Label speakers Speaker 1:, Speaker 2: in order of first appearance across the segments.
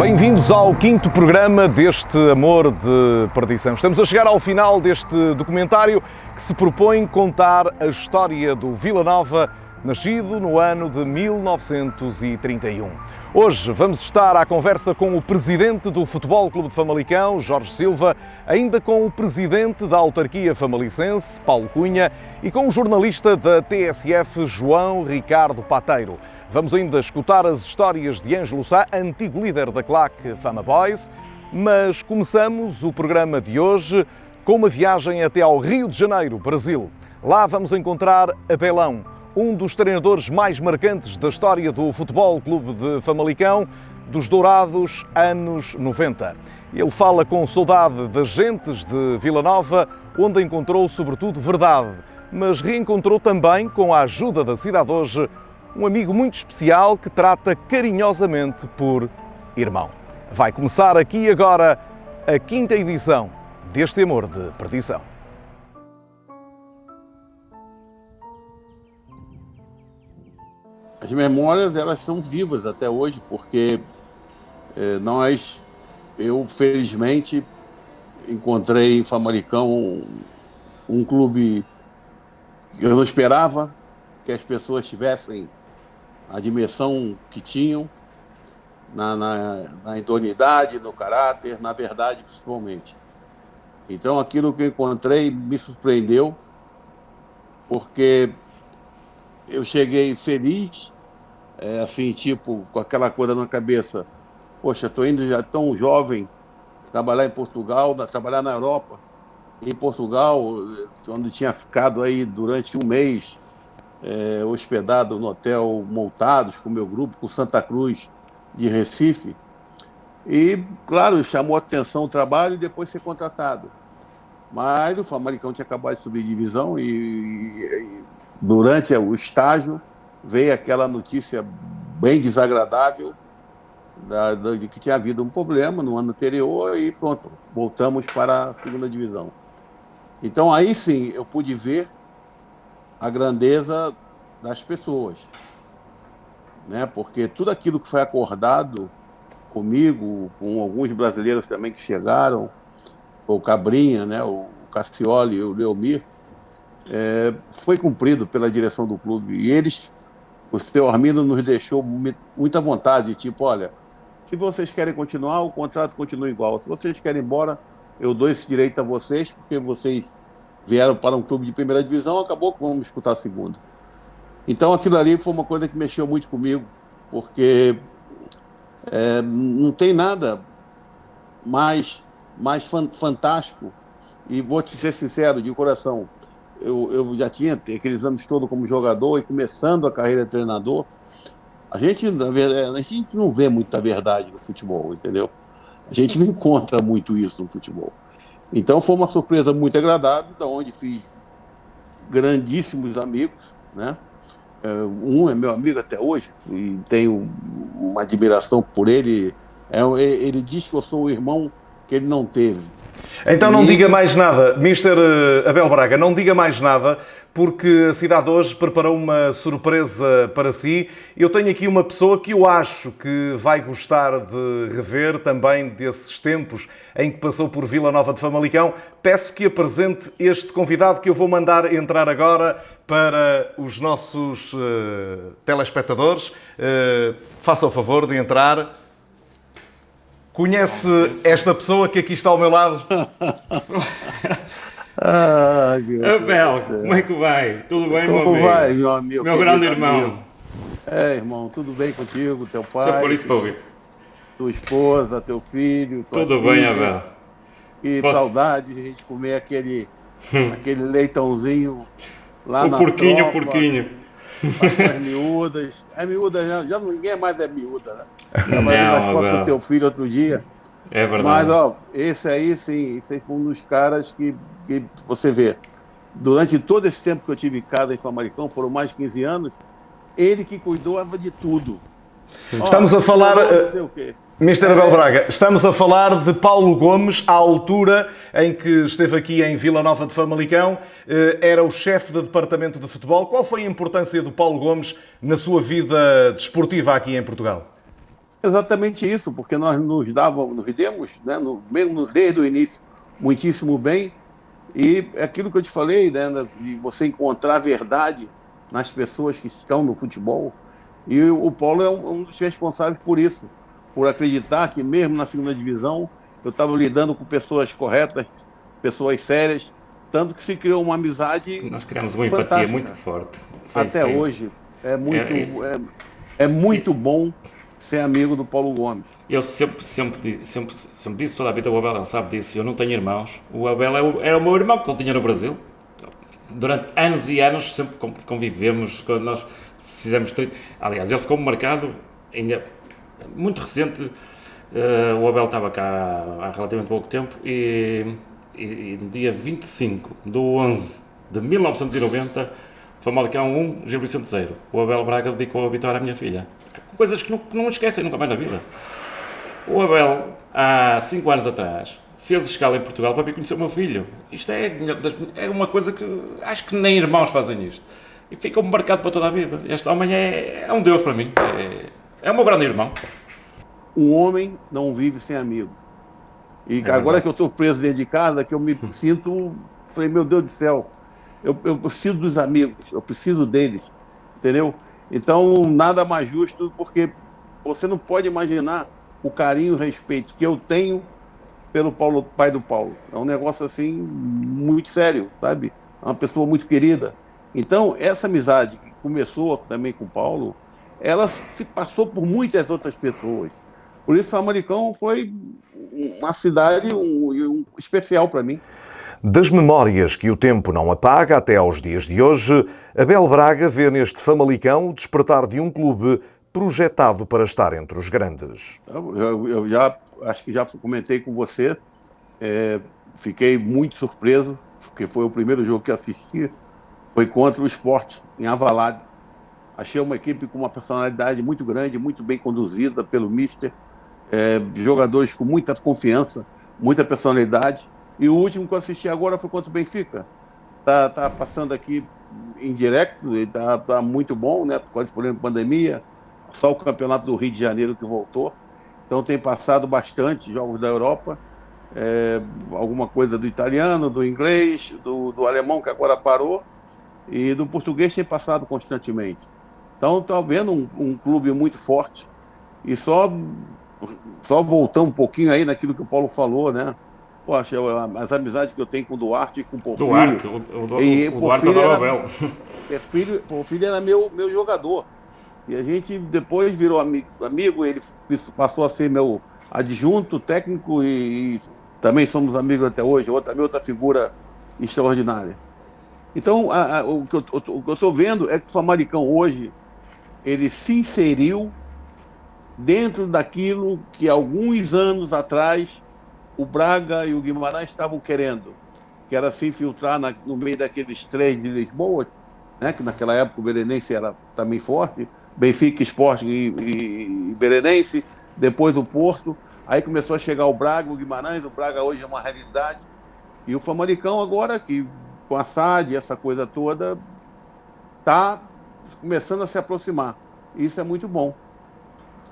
Speaker 1: Bem-vindos ao quinto programa deste Amor de Perdição. Estamos a chegar ao final deste documentário que se propõe contar a história do Vila Nova, nascido no ano de 1931. Hoje vamos estar à conversa com o presidente do Futebol Clube de Famalicão, Jorge Silva, ainda com o presidente da autarquia famalicense, Paulo Cunha, e com o jornalista da TSF, João Ricardo Pateiro. Vamos ainda escutar as histórias de Ângelo Sá, antigo líder da claque Fama Boys, mas começamos o programa de hoje com uma viagem até ao Rio de Janeiro, Brasil. Lá vamos encontrar Abelão, um dos treinadores mais marcantes da história do Futebol Clube de Famalicão, dos dourados anos 90. Ele fala com saudade das gentes de Vila Nova, onde encontrou sobretudo verdade, mas reencontrou também, com a ajuda da Cidade Hoje, um amigo muito especial que trata carinhosamente por irmão. Vai começar aqui agora a quinta edição deste Amor de Perdição.
Speaker 2: As memórias, elas são vivas até hoje, porque eu felizmente encontrei em Famalicão um clube que eu não esperava que as pessoas tivessem a dimensão que tinham na idoneidade, no caráter, na verdade, principalmente. Então, aquilo que eu encontrei me surpreendeu, porque eu cheguei feliz, assim, tipo, com aquela coisa na cabeça. Poxa, estou indo já tão jovem trabalhar em Portugal, trabalhar na Europa. Em Portugal, onde tinha ficado aí durante um mês, hospedado no hotel Montados, com o meu grupo, com Santa Cruz de Recife. E, claro, chamou a atenção o trabalho e depois ser contratado. Mas o Famalicão tinha acabado de subir de divisão e durante o estágio veio aquela notícia bem desagradável de que tinha havido um problema no ano anterior e pronto, voltamos para a segunda divisão. Então aí sim eu pude ver a grandeza das pessoas, né? Porque tudo aquilo que foi acordado comigo, com alguns brasileiros também que chegaram, o Cabrinha, né? O Cassioli e o Leomir, foi cumprido pela direção do clube. E eles, o seu Armindo nos deixou muita vontade, tipo, olha, se vocês querem continuar, o contrato continua igual. Se vocês querem ir embora, eu dou esse direito a vocês, porque vocês vieram para um clube de primeira divisão, acabou que vamos disputar a segunda. Então aquilo ali foi uma coisa que mexeu muito comigo, porque não tem nada mais fantástico, e vou te ser sincero, de coração, eu já tinha aqueles anos todos como jogador e começando a carreira de treinador. A gente não vê muita verdade no futebol, entendeu? A gente não encontra muito isso no futebol. Então foi uma surpresa muito agradável, da onde fiz grandíssimos amigos, né? Um é meu amigo até hoje e tenho uma admiração por ele. Ele diz que eu sou o irmão que ele não teve.
Speaker 1: Então não diga mais nada, Mister Abel Braga, não diga mais nada, porque a Cidade Hoje preparou uma surpresa para si. Eu tenho aqui uma pessoa que eu acho que vai gostar de rever também desses tempos em que passou por Vila Nova de Famalicão. Peço que apresente este convidado que eu vou mandar entrar agora para os nossos telespectadores. Faça o favor de entrar. Conhece esta pessoa que aqui está ao meu lado?
Speaker 3: Abel, como é que vai? Tudo bem, meu amigo?
Speaker 2: Como vai, meu amigo?
Speaker 3: Meu grande irmão.
Speaker 2: Irmão, tudo bem contigo, teu pai?
Speaker 3: Só por isso para ouvir.
Speaker 2: Tua esposa, teu filho,
Speaker 3: tudo bem, Abel.
Speaker 2: E saudade de a gente comer aquele leitãozinho lá na
Speaker 3: porquinho.
Speaker 2: As miúdas. As miúdas já ninguém mais é miúda, né? Estava vendo as fotos do teu filho outro dia.
Speaker 3: É verdade.
Speaker 2: Mas, esse aí, sim, esse aí foi um dos caras que você vê. Durante todo esse tempo que eu tive em casa em Famalicão, foram mais de 15 anos, ele que cuidava de tudo.
Speaker 1: Estamos a falar... Mister Abel Braga, estamos a falar de Paulo Gomes, à altura em que esteve aqui em Vila Nova de Famalicão, era o chefe do departamento de futebol. Qual foi a importância do Paulo Gomes na sua vida desportiva aqui em Portugal?
Speaker 2: Exatamente isso, porque nós nos demos, né, mesmo desde o início, muitíssimo bem. E é aquilo que eu te falei, né, de você encontrar a verdade nas pessoas que estão no futebol. E o Paulo é um dos responsáveis por isso, por acreditar que mesmo na segunda divisão eu estava lidando com pessoas corretas, pessoas sérias, tanto que se criou uma amizade
Speaker 3: Nós criamos uma
Speaker 2: fantástica.
Speaker 3: empatia muito forte.
Speaker 2: Até hoje é muito bom ser amigo do Paulo Gomes.
Speaker 3: Eu sempre disse toda a vida, o Abel ele sabe disso, eu não tenho irmãos, o Abel era o meu irmão que ele tinha no Brasil. Durante anos e anos sempre convivemos, quando nós fizemos... Aliás, ele ficou marcado, ainda muito recente, o Abel estava cá há relativamente pouco tempo e no dia 25 de 11 de 1990, Famalicão 1, Gil Vicente 0. O Abel Braga dedicou a vitória à minha filha. Coisas que não esquecem nunca mais na vida. O Abel, há 5 anos atrás, fez escala em Portugal para vir conhecer o meu filho. Isto é uma coisa que acho que nem irmãos fazem isto. E ficou-me marcado para toda a vida. Este homem é um Deus para mim. É o meu grande irmão.
Speaker 2: Um homem não vive sem amigo. E agora que eu estou preso dentro de casa, que eu me sinto... Falei, meu Deus do céu, eu preciso dos amigos, eu preciso deles, entendeu? Então, nada mais justo, porque você não pode imaginar o carinho e o respeito que eu tenho pelo Paulo, pai do Paulo. É um negócio, assim, muito sério, sabe? É uma pessoa muito querida. Então, essa amizade que começou também com o Paulo, ela se passou por muitas outras pessoas. Por isso, Famalicão foi uma cidade especial para mim.
Speaker 1: Das memórias que o tempo não apaga até aos dias de hoje, Abel Braga vê neste Famalicão o despertar de um clube projetado para estar entre os grandes.
Speaker 2: Eu acho que já comentei com você, fiquei muito surpreso, porque foi o primeiro jogo que assisti, foi contra o Sport, em Avalado. Achei uma equipe com uma personalidade muito grande, muito bem conduzida pelo Mister, jogadores com muita confiança, muita personalidade. E o último que eu assisti agora foi contra o Benfica. Tá passando aqui em direto, e tá muito bom, né? Por causa do problema de pandemia. Só o Campeonato do Rio de Janeiro que voltou. Então tem passado bastante jogos da Europa, alguma coisa do italiano, do inglês, do alemão, que agora parou, e do português tem passado constantemente. Então estou vendo um clube muito forte. E só voltando um pouquinho aí naquilo que o Paulo falou, né? Poxa, as amizades que eu tenho com o Duarte e com o Porfírio.
Speaker 3: O Duarte era Abel.
Speaker 2: Porfírio era meu jogador. E a gente depois virou amigo, ele passou a ser meu adjunto técnico e também somos amigos até hoje, outra figura extraordinária. Então, o que eu estou vendo é que o Famalicão hoje, ele se inseriu dentro daquilo que alguns anos atrás o Braga e o Guimarães estavam querendo, que era se infiltrar no meio daqueles três de Lisboa, né, que naquela época o Belenense era também forte, Benfica, Sport e Belenense, depois o Porto, aí começou a chegar o Braga, o Guimarães, o Braga hoje é uma realidade, e o Famalicão agora, que com a SAD, essa coisa toda, está começando a se aproximar. Isso é muito bom.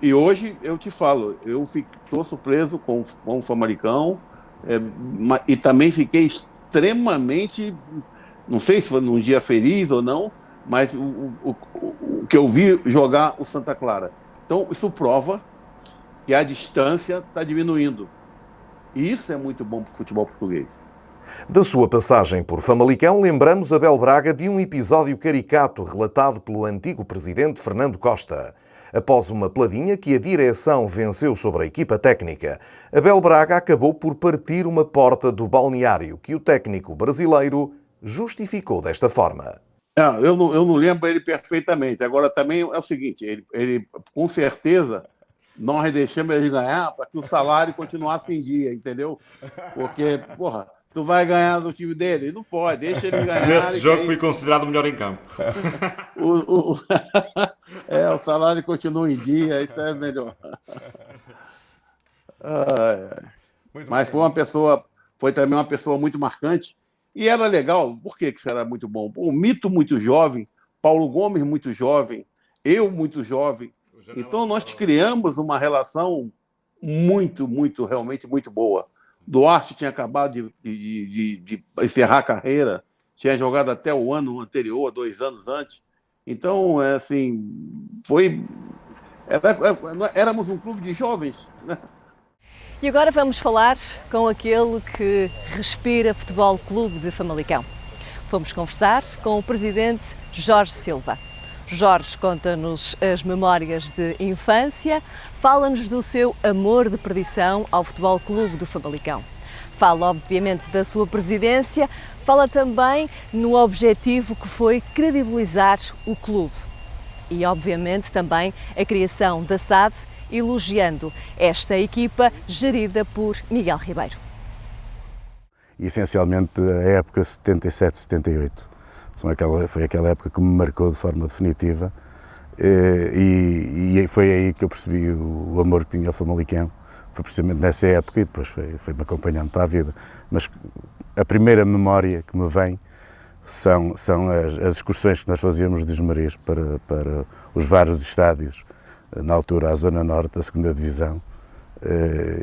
Speaker 2: E hoje, eu te falo, eu estou surpreso com o Famalicão, e também fiquei extremamente, não sei se foi num dia feliz ou não, mas o que eu vi jogar o Santa Clara. Então, isso prova que a distância está diminuindo. E isso é muito bom para o futebol português.
Speaker 1: Da sua passagem por Famalicão, lembramos Abel Braga de um episódio caricato relatado pelo antigo presidente Fernando Costa. Após uma peladinha que a direção venceu sobre a equipa técnica, Abel Braga acabou por partir uma porta do balneário que o técnico brasileiro justificou desta forma.
Speaker 2: Eu não lembro ele perfeitamente. Agora também é o seguinte, ele com certeza nós deixamos ele ganhar para que o salário continuasse em dia, entendeu? Porque, porra, tu vai ganhar do time dele? Não pode, deixa ele ganhar.
Speaker 3: Nesse jogo fui considerado o melhor em campo.
Speaker 2: O salário continua em dia, isso é melhor. Mas foi também uma pessoa muito marcante. E era legal, por que isso era muito bom? O Mito muito jovem, Paulo Gomes muito jovem, eu muito jovem. Então nós criamos uma relação realmente muito boa. Duarte tinha acabado de encerrar a carreira, tinha jogado até o ano anterior, 2 anos antes. Então, éramos um clube de jovens, né?
Speaker 4: E agora vamos falar com aquele que respira Futebol Clube de Famalicão. Fomos conversar com o presidente Jorge Silva. Jorge conta-nos as memórias de infância, fala-nos do seu amor de perdição ao Futebol Clube do Famalicão. Fala, obviamente, da sua presidência, fala também no objetivo que foi credibilizar o clube. E, obviamente, também a criação da SAD, elogiando esta equipa gerida por Miguel Ribeiro.
Speaker 5: Essencialmente a época 77-78. Foi aquela época que me marcou de forma definitiva e foi aí que eu percebi o amor que tinha ao Famalicão. Foi precisamente nessa época e depois foi-me acompanhando para a vida. Mas a primeira memória que me vem são as excursões que nós fazíamos de Esmariz para os vários estádios, na altura a Zona Norte da 2ª Divisão,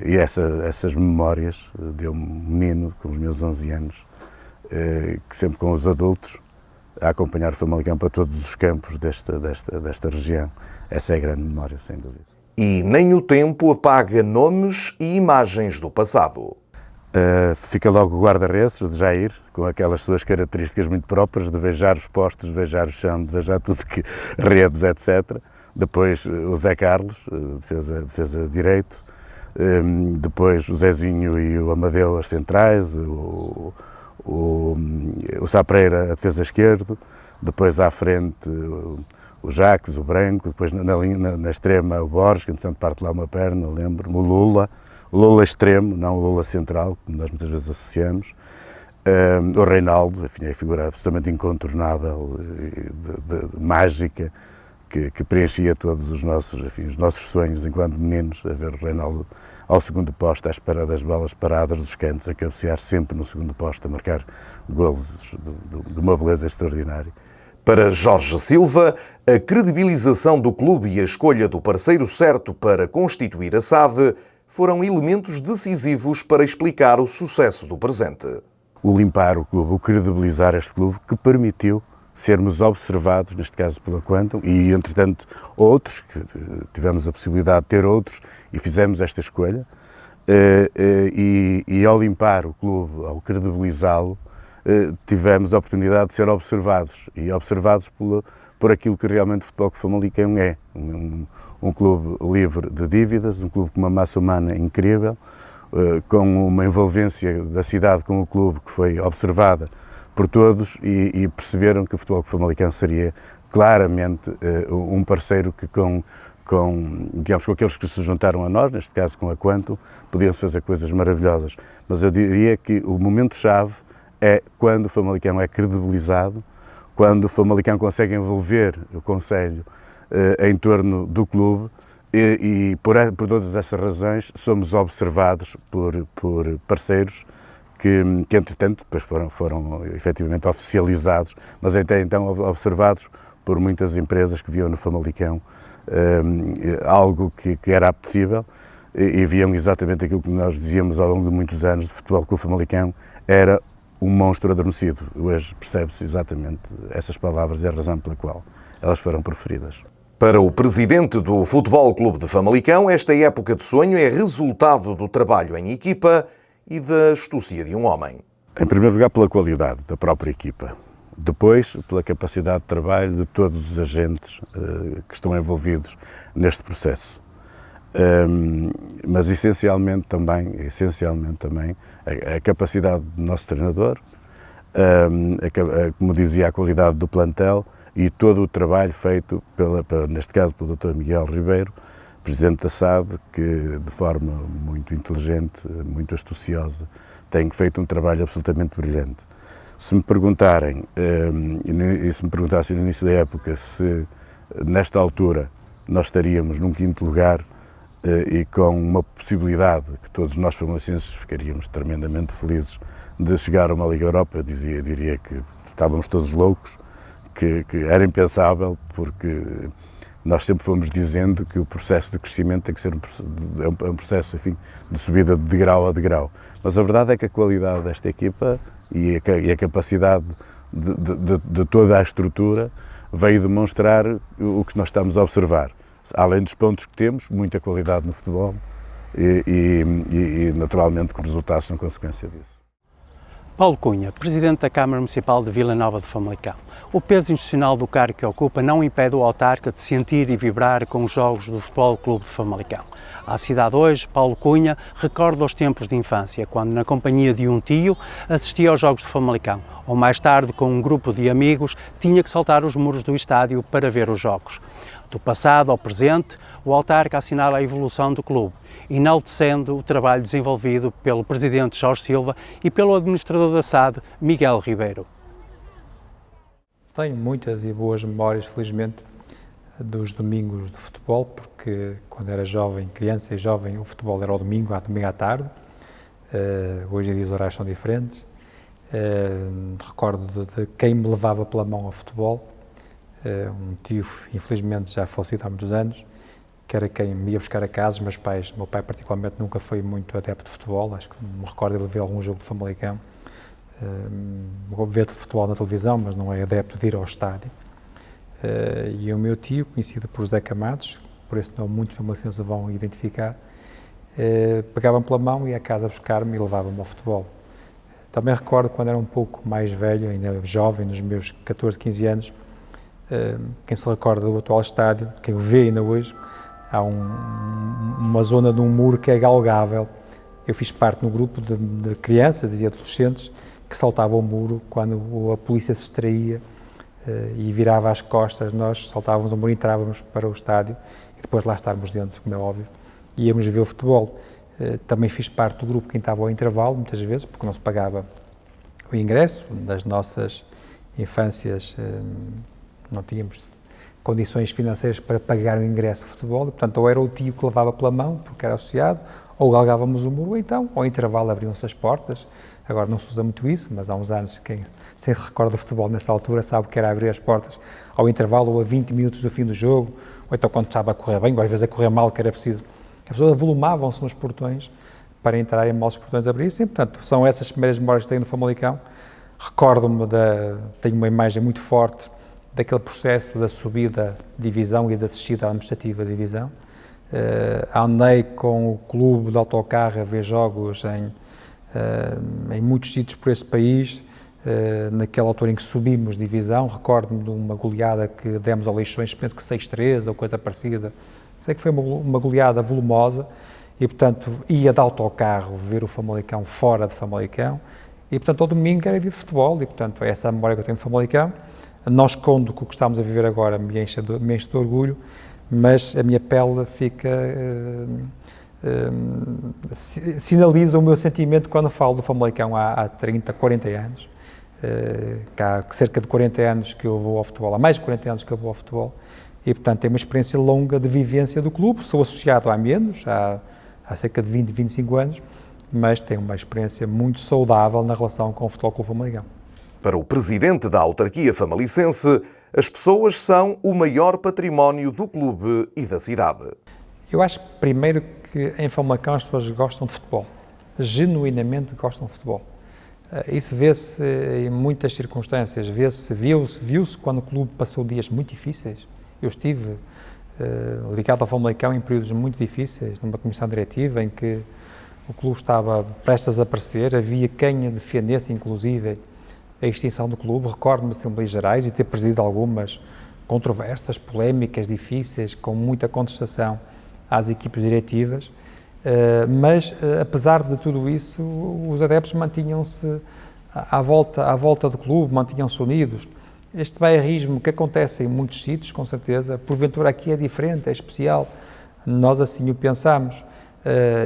Speaker 5: e essas memórias de um menino com os meus 11 anos, que sempre com os adultos, a acompanhar o Famalicão para todos os campos desta região. Essa é a grande memória, sem dúvida.
Speaker 1: E nem o tempo apaga nomes e imagens do passado.
Speaker 5: Fica logo o guarda-redes de Jair, com aquelas suas características muito próprias, de beijar os postos, de beijar o chão, de beijar tudo que redes, etc. Depois o Zé Carlos, defesa direito. Depois o Zezinho e o Amadeu, as centrais. O Sá Pereira, a defesa esquerdo. Depois à frente o Jacques, o Branco. Depois na extrema o Borges, que entretanto parte lá uma perna, lembro-me. O Lula extremo, não o Lula central, como nós muitas vezes associamos. O Reinaldo, enfim, é a figura absolutamente incontornável, mágica, que preenchia todos os nossos sonhos enquanto meninos, a ver o Reinaldo ao segundo posto, à espera das bolas paradas dos cantos, a cabecear sempre no segundo posto, a marcar golos de uma beleza extraordinária.
Speaker 1: Para Jorge Silva, a credibilização do clube e a escolha do parceiro certo para constituir a SAD foram elementos decisivos para explicar o sucesso do presente.
Speaker 5: O limpar o clube, o credibilizar este clube, que permitiu sermos observados, neste caso pela Quantum, e entretanto outros, que tivemos a possibilidade de ter outros, e fizemos esta escolha, e ao limpar o clube, ao credibilizá-lo, tivemos a oportunidade de ser observados, e observados por aquilo que realmente o Futebol Clube Famalicão é, um clube livre de dívidas, um clube com uma massa humana incrível, com uma envolvência da cidade com o clube que foi observada por todos e perceberam que o Futebol Clube Famalicão seria claramente um parceiro que com aqueles que se juntaram a nós, neste caso com a Quantum, podiam-se fazer coisas maravilhosas. Mas eu diria que o momento-chave é quando o Famalicão é credibilizado, quando o Famalicão consegue envolver o Conselho em torno do clube e por todas essas razões somos observados por parceiros que entretanto depois foram efetivamente oficializados, mas até então observados por muitas empresas que viam no Famalicão algo que era apetecível e viam exatamente aquilo que nós dizíamos ao longo de muitos anos de Futebol Clube Famalicão, era um monstro adormecido. Hoje percebe-se exatamente essas palavras e a razão pela qual elas foram preferidas.
Speaker 1: Para o presidente do Futebol Clube de Famalicão, esta época de sonho é resultado do trabalho em equipa e da astúcia de um homem.
Speaker 5: Em primeiro lugar, pela qualidade da própria equipa. Depois, pela capacidade de trabalho de todos os agentes que estão envolvidos neste processo. Mas essencialmente também a capacidade do nosso treinador, como dizia, a qualidade do plantel e todo o trabalho feito, neste caso, pelo Dr. Miguel Ribeiro, presidente da SAD, que de forma muito inteligente, muito astuciosa, tem feito um trabalho absolutamente brilhante. Se me perguntassem no início da época se nesta altura nós estaríamos num 5º lugar e com uma possibilidade que todos nós famalicenses ficaríamos tremendamente felizes de chegar a uma Liga Europa, eu diria que estávamos todos loucos, que era impensável, porque nós sempre fomos dizendo que o processo de crescimento tem que ser um processo, enfim, de subida de degrau a degrau. Mas a verdade é que a qualidade desta equipa e a capacidade de toda a estrutura veio demonstrar o que nós estamos a observar. Além dos pontos que temos, muita qualidade no futebol e naturalmente que os resultados são consequência disso.
Speaker 6: Paulo Cunha, Presidente da Câmara Municipal de Vila Nova de Famalicão. O peso institucional do cargo que ocupa não impede o autarca de sentir e vibrar com os jogos do Futebol Clube de Famalicão. À cidade hoje, Paulo Cunha recorda os tempos de infância, quando na companhia de um tio assistia aos jogos de Famalicão, ou mais tarde com um grupo de amigos tinha que saltar os muros do estádio para ver os jogos. Do passado ao presente, o autarca assinala a evolução do clube, enaltecendo o trabalho desenvolvido pelo Presidente Jorge Silva e pelo Administrador da SAD, Miguel Ribeiro.
Speaker 7: Tenho muitas e boas memórias, felizmente, dos domingos de futebol, porque quando era jovem, criança e jovem, o futebol era ao domingo à tarde. Hoje em dia os horários são diferentes. Recordo de quem me levava pela mão ao futebol, um tio, infelizmente já falecido há muitos anos, que era quem me ia buscar a casa. Os meus pais, meu pai particularmente nunca foi muito adepto de futebol, acho que me recordo de ele ver algum jogo de Famalicão, ver futebol na televisão, mas não é adepto de ir ao estádio. E o meu tio, conhecido por José Camados, por esse nome muitos famalicenses vão identificar, pegava-me pela mão e ia à casa buscar-me e levava-me ao futebol. Também recordo quando era um pouco mais velho, ainda jovem, nos meus 14, 15 anos, quem se recorda do atual estádio, quem o vê ainda hoje, há uma zona de um muro que é galgável. Eu fiz parte no grupo de crianças e adolescentes que saltavam o muro quando a polícia se extraía e virava as costas. Nós saltávamos o muro e entrávamos para o estádio e depois lá estarmos dentro, como é óbvio, e íamos ver o futebol. Também fiz parte do grupo quem estava ao intervalo, muitas vezes, porque não se pagava o ingresso. Das nossas infâncias não tínhamos condições financeiras para pagar o ingresso de futebol, e, portanto, ou era o tio que levava pela mão, porque era associado, ou galgávamos o muro, ou então, ao intervalo, abriam-se as portas. Agora não se usa muito isso, mas há uns anos, quem se recorda do futebol nessa altura sabe que era abrir as portas ao intervalo ou a 20 minutos do fim do jogo, ou então quando estava a correr bem, ou às vezes a correr mal, que era preciso. As pessoas avolumavam-se nos portões para entrarem mal, os portões abrissem. Portanto, são essas primeiras memórias que tenho no Famalicão. Recordo-me, tenho uma imagem muito forte daquele processo da subida de divisão e da descida administrativa de divisão. Andei com o clube de autocarro a ver jogos em muitos sítios por esse país, naquela altura em que subimos de divisão. Recordo-me de uma goleada que demos ao Leixões, penso que 6-3 ou coisa parecida. Sei que foi uma goleada volumosa e, portanto, ia de autocarro ver o Famalicão fora de Famalicão e, portanto, ao domingo era dia de futebol e, portanto, é essa a memória que eu tenho de Famalicão. Não escondo que o que estamos a viver agora me enche de orgulho, mas a minha pele fica... sinaliza o meu sentimento quando falo do Famalicão há 30, 40 anos. Que há cerca de 40 anos que eu vou ao futebol, há mais de 40 anos que eu vou ao futebol, e, portanto, tenho uma experiência longa de vivência do clube. Sou associado há menos, há cerca de 20, 25 anos, mas tenho uma experiência muito saudável na relação com o Futebol Clube Famalicão.
Speaker 1: Para o presidente da autarquia famalicense, as pessoas são o maior património do clube e da cidade. Eu
Speaker 7: acho, primeiro, que em Famalicão as pessoas gostam de futebol, genuinamente gostam de futebol. Isso vê-se em muitas circunstâncias, viu-se quando o clube passou dias muito difíceis. Eu estive ligado ao Famalicão em períodos muito difíceis, numa comissão diretiva em que o clube estava prestes a aparecer, havia quem defendesse, inclusive, a extinção do clube. Recordo-me de Assembleias Gerais e ter presidido algumas controversas, polémicas, difíceis, com muita contestação às equipes diretivas, mas, apesar de tudo isso, os adeptos mantinham-se à volta do clube, mantinham-se unidos. Este bairrismo que acontece em muitos sítios, com certeza, porventura aqui é diferente, é especial, nós assim o pensamos,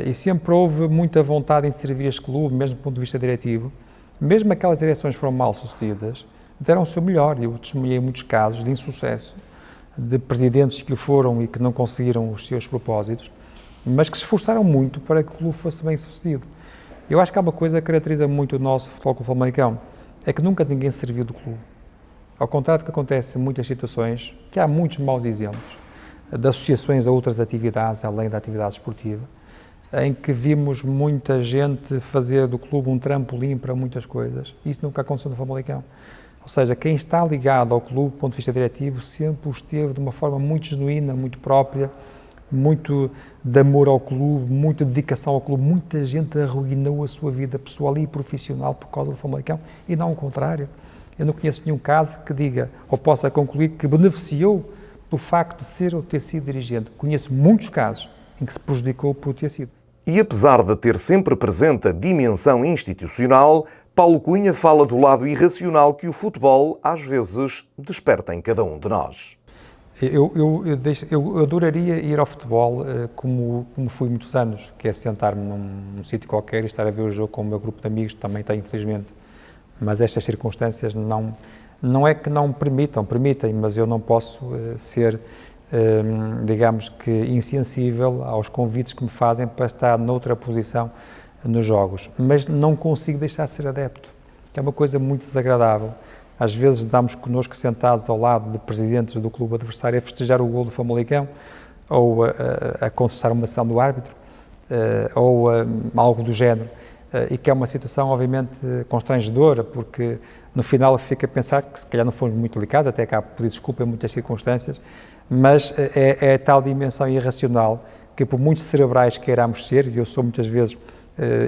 Speaker 7: e sempre houve muita vontade em servir este clube, mesmo do ponto de vista diretivo. Mesmo aquelas direções que foram mal sucedidas, deram o seu melhor. Eu testemunhei muitos casos de insucesso, de presidentes que o foram e que não conseguiram os seus propósitos, mas que se esforçaram muito para que o clube fosse bem sucedido. Eu acho que há uma coisa que caracteriza muito o nosso Futebol Clube Famalicão, é que nunca ninguém serviu do clube. Ao contrário do que acontece em muitas situações, que há muitos maus exemplos, de associações a outras atividades, além da atividade esportiva, em que vimos muita gente fazer do clube um trampolim para muitas coisas. Isso nunca aconteceu no Famalicão. Ou seja, quem está ligado ao clube, do ponto de vista diretivo, sempre o esteve de uma forma muito genuína, muito própria, muito de amor ao clube, muita dedicação ao clube. Muita gente arruinou a sua vida pessoal e profissional por causa do Famalicão, e não o contrário. Eu não conheço nenhum caso que diga, ou possa concluir, que beneficiou do facto de ser ou ter sido dirigente. Conheço muitos casos em que se prejudicou por ter sido.
Speaker 1: E apesar de ter sempre presente a dimensão institucional, Paulo Cunha fala do lado irracional que o futebol às vezes desperta em cada um de nós.
Speaker 7: Eu adoraria ir ao futebol como fui muitos anos, que é sentar-me num sítio qualquer e estar a ver o jogo com o meu grupo de amigos, que também tem, infelizmente. Mas estas circunstâncias não é que não permitem, mas eu não posso ser, digamos que, insensível aos convites que me fazem para estar noutra posição nos jogos. Mas não consigo deixar de ser adepto, que é uma coisa muito desagradável. Às vezes damos connosco sentados ao lado de presidentes do clube adversário a festejar o gol do Famalicão, ou a contestar uma ação do árbitro, ou algo do género. E que é uma situação, obviamente, constrangedora, porque no final fica a pensar que se calhar não fomos muito delicados, até cá pedir desculpa em muitas circunstâncias, mas é tal dimensão irracional que, por muitos cerebrais que queiramos ser, e eu sou muitas vezes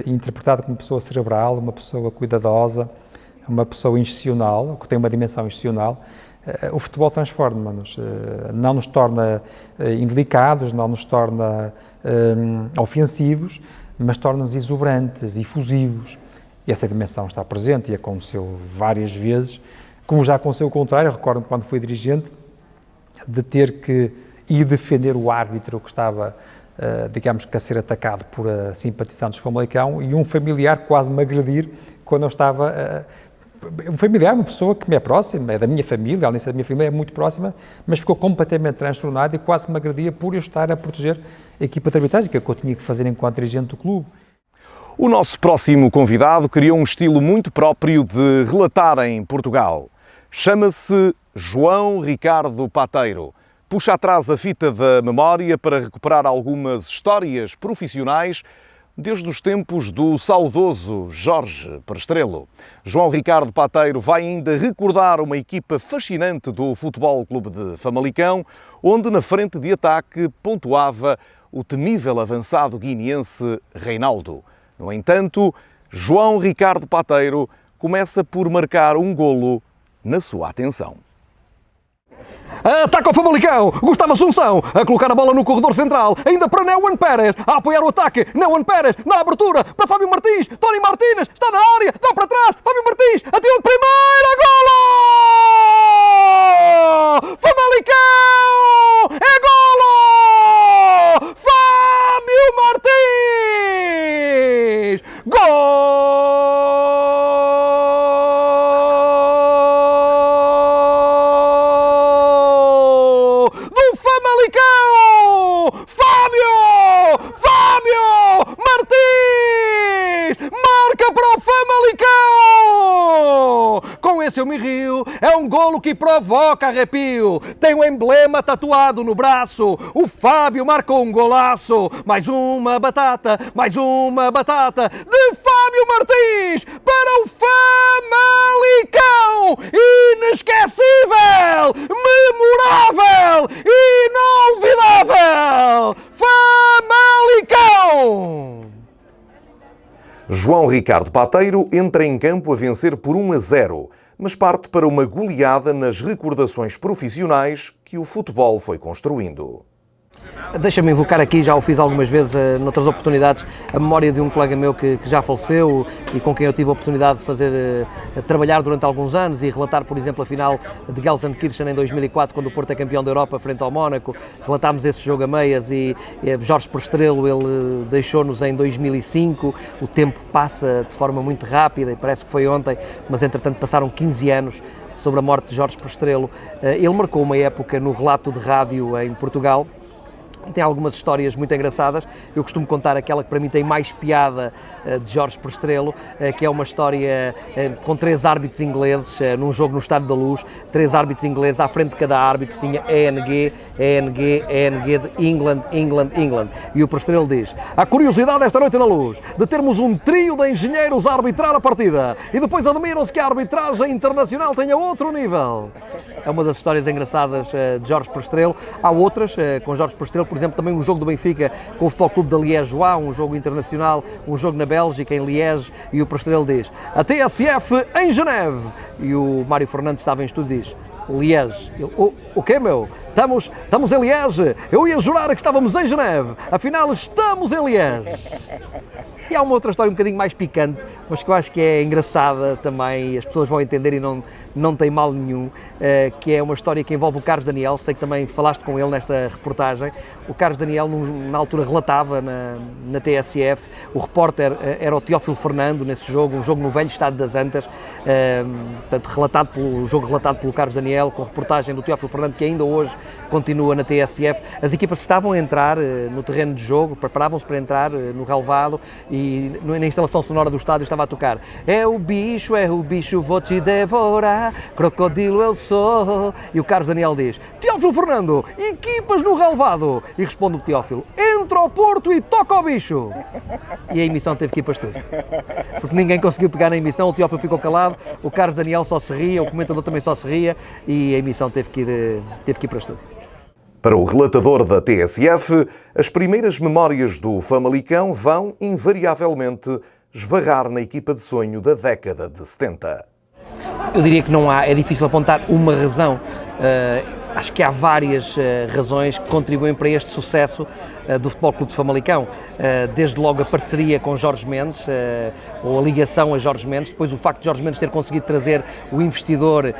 Speaker 7: interpretado como uma pessoa cerebral, uma pessoa cuidadosa, uma pessoa institucional, que tem uma dimensão institucional, o futebol transforma-nos, não nos torna indelicados, não nos torna ofensivos, mas torna-nos exuberantes, efusivos. E essa dimensão está presente e aconteceu várias vezes, como já aconteceu o contrário. Recordo-me quando fui dirigente, de ter que ir defender o árbitro que estava, digamos que a ser atacado por simpatizantes do Famalicão, e um familiar quase me agredir quando eu estava... um familiar, uma pessoa que me é próxima, é da minha família, além de ser da minha família, é muito próxima, mas ficou completamente transtornado e quase me agredia por eu estar a proteger a equipa de arbitragem, que é o que eu tinha que fazer enquanto dirigente do clube.
Speaker 1: O nosso próximo convidado criou um estilo muito próprio de relatar em Portugal. Chama-se João Ricardo Pateiro. Puxa atrás a fita da memória para recuperar algumas histórias profissionais desde os tempos do saudoso Jorge Prestrelo. João Ricardo Pateiro vai ainda recordar uma equipa fascinante do Futebol Clube de Famalicão, onde na frente de ataque pontuava o temível avançado guineense Reinaldo. No entanto, João Ricardo Pateiro começa por marcar um golo na sua atenção.
Speaker 8: Ataca o Famalicão, Gustavo Assunção a colocar a bola no corredor central, ainda para Neuan Pérez, a apoiar o ataque, Neuan Pérez na abertura para Fábio Martins, Tony Martínez está na área, dá para trás, Fábio Martins, atirou de primeira, golo! Famalicão, é golo! Fábio Martins, gol! Com esse eu me rio, é um golo que provoca arrepio, tem o emblema tatuado no braço, o Fábio marcou um golaço, mais uma batata de Fábio Martins para o Famalicão, inesquecível, memorável, inolvidável, Famalicão!
Speaker 1: João Ricardo Pateiro entra em campo a vencer por 1-0, mas parte para uma goleada nas recordações profissionais que o futebol foi construindo.
Speaker 8: Deixa-me invocar aqui, já o fiz algumas vezes noutras oportunidades, a memória de um colega meu que já faleceu e com quem eu tive a oportunidade de fazer, trabalhar durante alguns anos e relatar, por exemplo, a final de Gelsenkirchen em 2004, quando o Porto é campeão da Europa frente ao Mónaco. Relatámos esse jogo a meias e Jorge Prestrelo, ele deixou-nos em 2005. O tempo passa de forma muito rápida e parece que foi ontem, mas entretanto passaram 15 anos sobre a morte de Jorge Prestrelo. Ele marcou uma época no relato de rádio em Portugal, tem algumas histórias muito engraçadas. Eu costumo contar aquela que para mim tem mais piada, de Jorge Prestrelo, que é uma história com 3 árbitros ingleses, num jogo no Estádio da Luz, 3 árbitros ingleses, à frente de cada árbitro tinha ENG de England. E o Prestrelo diz: a curiosidade esta noite na Luz, de termos um trio de engenheiros a arbitrar a partida, e depois admiram-se que a arbitragem internacional tenha outro nível. É uma das histórias engraçadas de Jorge Prestrelo. Há outras, com Jorge Prestrelo, por exemplo, também um jogo do Benfica com o Futebol Clube de Liège-Joie, um jogo internacional, um jogo na Bélgica, em Liège, e o Prestrelo diz: a TSF em Geneve. E o Mário Fernandes estava em estúdio e diz: Liège. O quê, meu? Estamos em Liège. Eu ia jurar que estávamos em Geneve. Afinal, estamos em Liège. E há uma outra história um bocadinho mais picante, mas que eu acho que é engraçada também, e as pessoas vão entender e não tem mal nenhum, que é uma história que envolve o Carlos Daniel. Sei que também falaste com ele nesta reportagem. O Carlos Daniel, na altura, relatava na TSF, o repórter era o Teófilo Fernando nesse jogo, um jogo no velho Estádio das Antas, portanto, o jogo relatado pelo Carlos Daniel, com reportagem do Teófilo Fernando, que ainda hoje continua na TSF. As equipas estavam a entrar no terreno de jogo, preparavam-se para entrar no relvado, e na instalação sonora do estádio estava a tocar: é o bicho, vou te devorar, crocodilo eu sou. E o Carlos Daniel diz: Teófilo Fernando, equipas no relvado. E responde o Teófilo: entra ao Porto e toca ao bicho. E a emissão teve que ir para estúdio, porque ninguém conseguiu pegar na emissão. O Teófilo ficou calado, o Carlos Daniel só se ria, o comentador também só se ria, e a emissão teve que ir para estúdio.
Speaker 1: Para o relatador da TSF, as primeiras memórias do Famalicão vão, invariavelmente, esbarrar na equipa de sonho da década de 70.
Speaker 8: Eu diria que não há, é difícil apontar uma razão. Acho que há várias razões que contribuem para este sucesso do Futebol Clube de Famalicão. Desde logo a parceria com Jorge Mendes, ou a ligação a Jorge Mendes, depois o facto de Jorge Mendes ter conseguido trazer o investidor,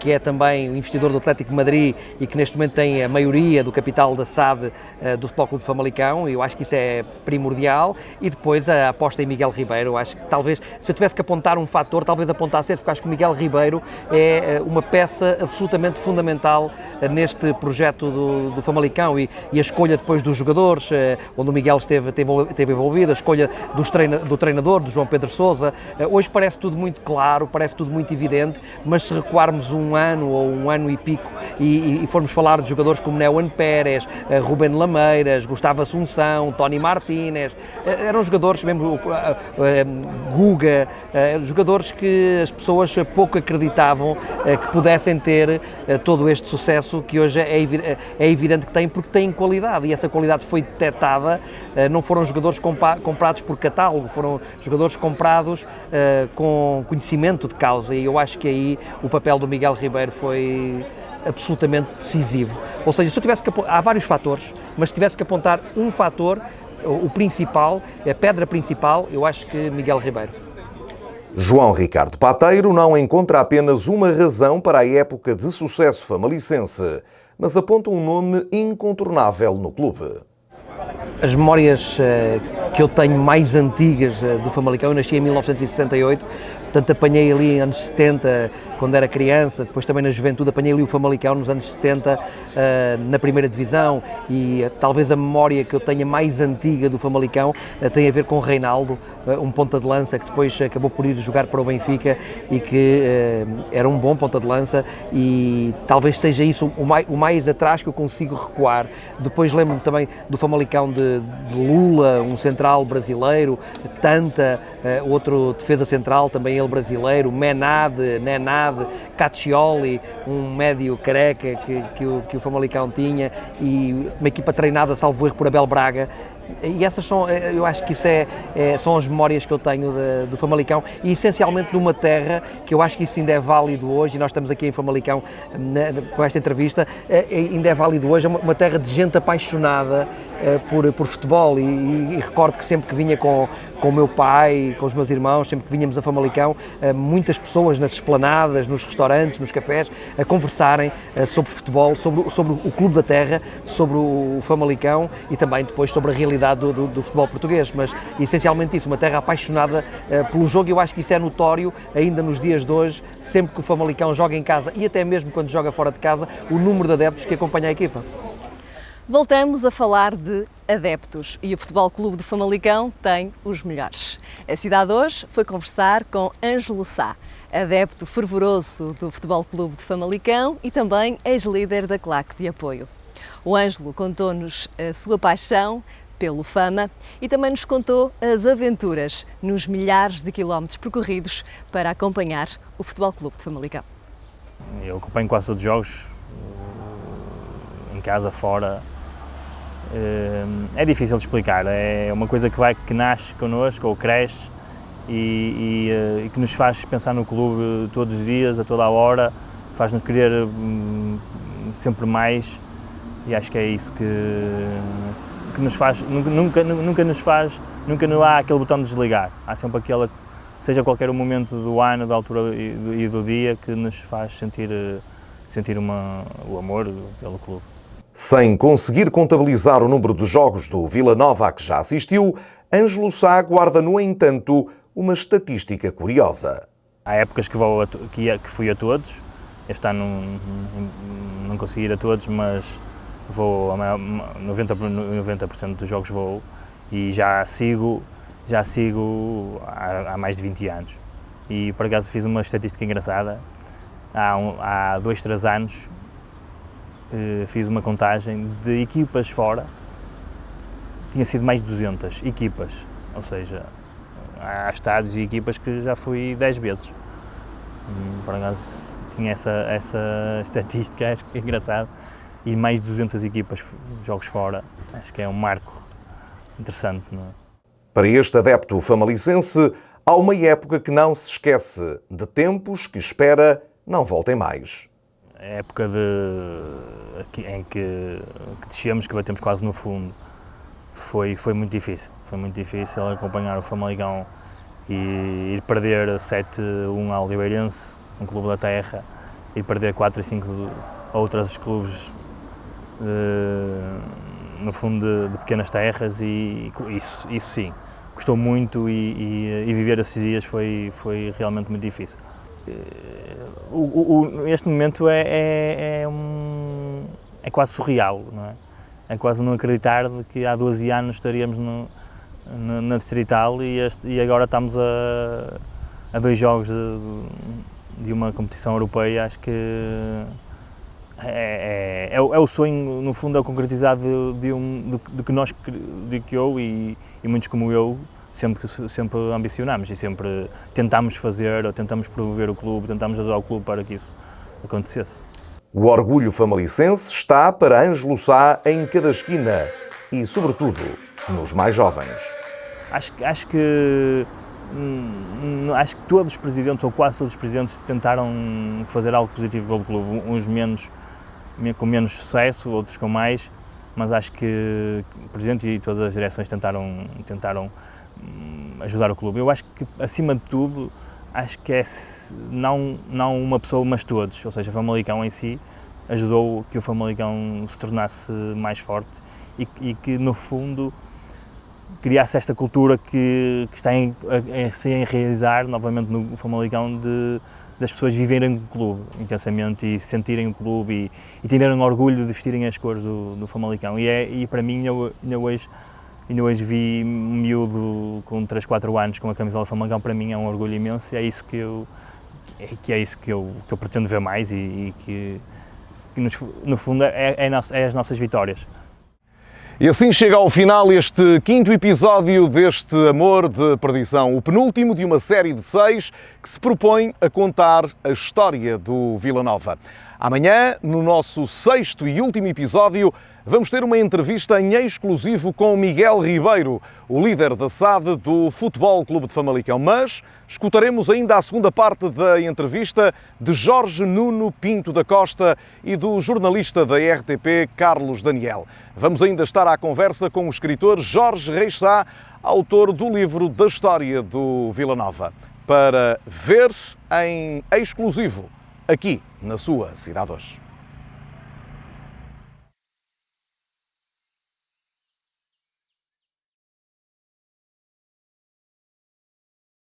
Speaker 8: que é também o investidor do Atlético de Madrid e que neste momento tem a maioria do capital da SAD do Futebol Clube de Famalicão, e eu acho que isso é primordial. E depois a aposta em Miguel Ribeiro. Eu acho que talvez, se eu tivesse que apontar um fator, talvez apontasse esse, porque acho que o Miguel Ribeiro é uma peça absolutamente fundamental neste projeto do Famalicão, e a escolha depois dos jogadores, onde o Miguel esteve envolvido, a escolha do treinador, do João Pedro Sousa. Hoje parece tudo muito claro, parece tudo muito evidente, mas se recuarmos um ano ou um ano e pico e formos falar de jogadores como Neuan Pérez, Rubén Lameiras, Gustavo Assunção, Tony Martínez, eram jogadores, mesmo Guga, jogadores que as pessoas pouco acreditavam que pudessem ter todo este sucesso que hoje é evidente que têm, porque têm qualidade, e essa qualidade foi detectada. Não foram jogadores comprados por catálogo, foram jogadores comprados com conhecimento de causa, e eu acho que aí o papel do Miguel Ribeiro foi absolutamente decisivo. Ou seja, se eu tivesse que há vários fatores, mas se tivesse que apontar um fator, o principal, a pedra principal, eu acho que Miguel Ribeiro.
Speaker 1: João Ricardo Pateiro não encontra apenas uma razão para a época de sucesso famalicense, mas aponta um nome incontornável no clube.
Speaker 8: As memórias que eu tenho mais antigas do Famalicão, eu nasci em 1968, portanto apanhei ali em anos 70, quando era criança, depois também na juventude apanhei ali o Famalicão nos anos 70, na primeira divisão, e talvez a memória que eu tenha mais antiga do Famalicão tem a ver com o Reinaldo, um ponta de lança que depois acabou por ir jogar para o Benfica e que era um bom ponta de lança, e talvez seja isso o mais atrás que eu consigo recuar. Depois lembro-me também do Famalicão de Lula, um central brasileiro, Tanta, outro defesa central, também ele brasileiro, Nenad, Caccioli, um médio careca que o Famalicão tinha, e uma equipa treinada, salvo erro, por Abel Braga. E essas são, eu acho que isso são as memórias que eu tenho do Famalicão, e essencialmente numa terra que eu acho que isso ainda é válido hoje, e nós estamos aqui em Famalicão com esta entrevista, ainda é válido hoje, é uma terra de gente apaixonada por futebol, e recordo que sempre que vinha com o meu pai, com os meus irmãos, sempre que vinhamos a Famalicão, muitas pessoas nas esplanadas, nos restaurantes, nos cafés, a conversarem sobre futebol, sobre o clube da terra, sobre o Famalicão, e também depois sobre a realidade do futebol português, mas essencialmente isso, uma terra apaixonada pelo jogo. Eu acho que isso é notório ainda nos dias de hoje, sempre que o Famalicão joga em casa, e até mesmo quando joga fora de casa, o número de adeptos que acompanha a equipa.
Speaker 4: Voltamos a falar de adeptos e o Futebol Clube de Famalicão tem os melhores. A cidade hoje foi conversar com Ângelo Sá, adepto fervoroso do Futebol Clube de Famalicão e também ex-líder da claque de apoio. O Ângelo contou-nos a sua paixão pelo Fama e também nos contou as aventuras nos milhares de quilómetros percorridos para acompanhar o Futebol Clube de Famalicão.
Speaker 9: Eu acompanho quase todos os jogos, em casa, fora. É difícil de explicar, é uma coisa que nasce connosco ou cresce e que nos faz pensar no clube todos os dias, a toda a hora, faz-nos querer sempre mais e acho que é isso que nos faz, nunca há aquele botão de desligar, há sempre aquele, seja qualquer o momento do ano, da altura e do dia que nos faz sentir o amor pelo clube.
Speaker 1: Sem conseguir contabilizar o número de jogos do Vila Nova a que já assistiu, Ângelo Sá guarda, no entanto, uma estatística curiosa.
Speaker 9: Há épocas que fui a todos, este ano não consegui ir a todos, mas vou a 90% dos jogos vou e já sigo há mais de 20 anos. E por acaso fiz uma estatística engraçada, há 2, 3 anos fiz uma contagem de equipas fora, tinha sido mais de 200 equipas, ou seja, há estádios e equipas que já fui 10 vezes. Por acaso tinha essa estatística, acho que é engraçado, e mais de 200 equipas, jogos fora, acho que é um marco interessante, não é?
Speaker 1: Para este adepto famalicense, há uma época que não se esquece, de tempos que espera não voltem mais.
Speaker 9: A época em que descemos, que batemos quase no fundo, foi muito difícil. Foi muito difícil acompanhar o Famalicão e ir perder 7-1 ao Oliveirense, um clube da terra, e perder 4 e 5 outros clubes no fundo de pequenas terras, e isso sim, custou muito e viver esses dias foi realmente muito difícil. Este momento é quase surreal, não é? É quase não acreditar de que há 12 anos estaríamos na Distrital e agora estamos a 2 jogos de uma competição europeia. Acho que é o sonho, no fundo, é o concretizado de que eu e muitos como eu sempre ambicionamos e sempre tentámos fazer, ou tentamos promover o clube, tentamos ajudar o clube para que isso acontecesse.
Speaker 1: O orgulho famalicense está para Ângelo Sá em cada esquina e, sobretudo, nos mais jovens.
Speaker 9: Acho que todos os presidentes, ou quase todos os presidentes, tentaram fazer algo positivo pelo clube, uns com menos sucesso, outros com mais, mas acho que o presidente e todas as direções tentaram ajudar o clube. Eu acho que, acima de tudo, acho que é não uma pessoa, mas todos, ou seja, o Famalicão em si ajudou que o Famalicão se tornasse mais forte e que, no fundo, criasse esta cultura que está a se enraizar novamente no Famalicão das pessoas viverem o clube intensamente e sentirem o clube e terem orgulho de vestirem as cores do Famalicão. E para mim, ainda hoje vi um miúdo com 3, 4 anos com a camisola do Famalicão, para mim é um orgulho imenso e é isso que eu pretendo ver mais e que no fundo é as nossas vitórias.
Speaker 1: E assim chega ao final este 5º episódio deste Amor de Perdição, o penúltimo de uma série de 6 que se propõe a contar a história do Vila Nova. Amanhã, no nosso 6º e último episódio, vamos ter uma entrevista em exclusivo com Miguel Ribeiro, o líder da SAD do Futebol Clube de Famalicão. Mas escutaremos ainda a segunda parte da entrevista de Jorge Nuno Pinto da Costa e do jornalista da RTP, Carlos Daniel. Vamos ainda estar à conversa com o escritor Jorge Reis Sá, autor do livro da história do Vila Nova, para ver em exclusivo aqui na sua cidade hoje.